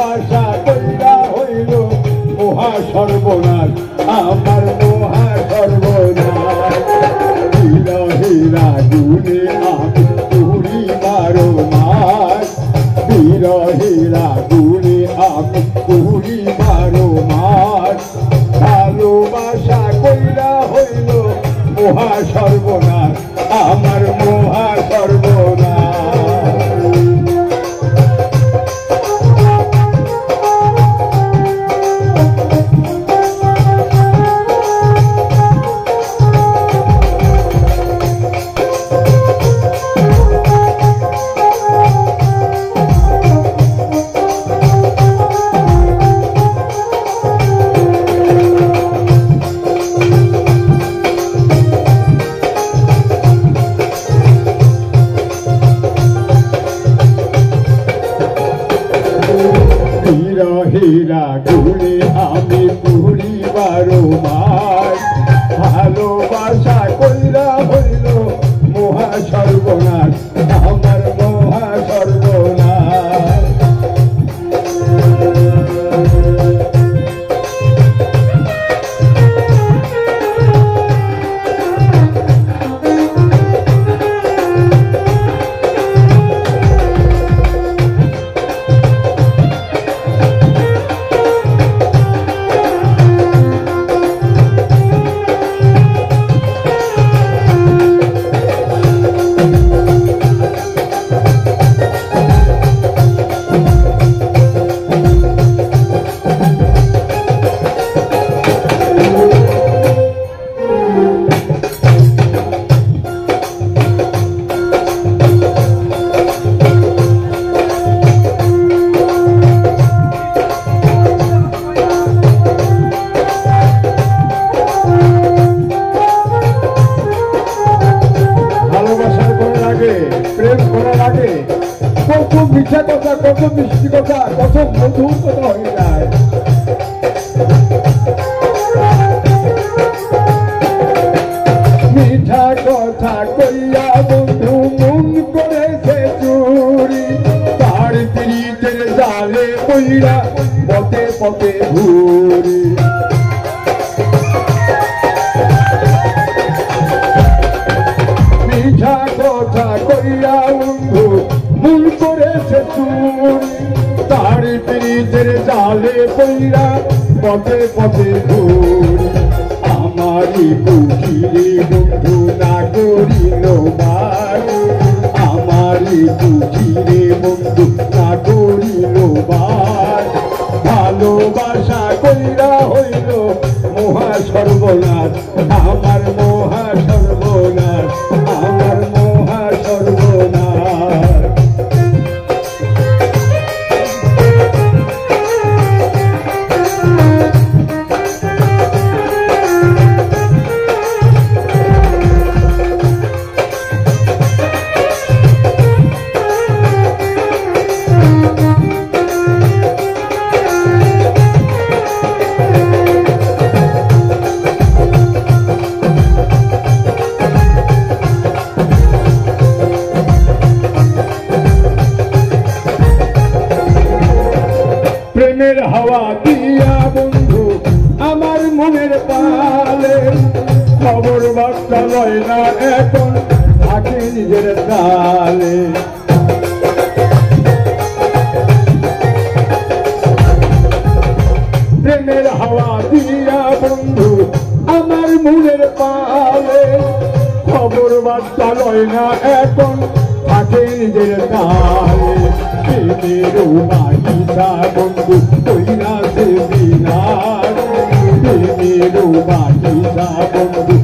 ভালোবাসা কইরা হইল মহা সর্বনাশ আমার মহা সর্বনাশ বিরহেরা গুণে আমি পুরি বারো মাস বিরহেরা গুণে আমি পুরি বারো মাস ভালোবাসা কইরা হইল মহা সর্বনাশ আমার মহা সর্বনাশ বিরহেরা গুণে আমি পুরি বারো মাস ভালোবাসা কইরা হইল মহা সর্বনাশ আমার মহা সর্বনাশ প্রেম করার আগে কত মিঠা কথা কত মিষ্টি কথা কত মধুর কথা হয়ে যায় মিঠা কথা কইয়া বন্ধু মন করেছে চুরি তার পিড়িতের জালে কইরা পথে পথে ঘুরি মিঠা কথা কইয়া বন্ধু মন করেছে চুরি তার পিড়িতের জালে কইরা পথে পথে ঘুরি আমারই কুঠিরে বন্ধু না করিল বার আমারই কুঠিরে বন্ধু না করিল বার ভালোবাসা কইরা হইল মহা সর্বনাশ আমার মহা সর্বনাশ আমার মহা সর্বনাশ প্রেমের হাওয়া দিয়া বন্ধু আমার মনের পালে খবর বার্তা লয় না এখন থাকে নিজের তালে প্রেমের হাওয়া দিয়া বন্ধু আমার মনের পালে খবর বার্তা লয় না এখন থাকে নিজের তালে প্রেমেরও বাগিচা বন্ধু কইরা সে বিনার প্রেমেরও বাগিচা বন্ধু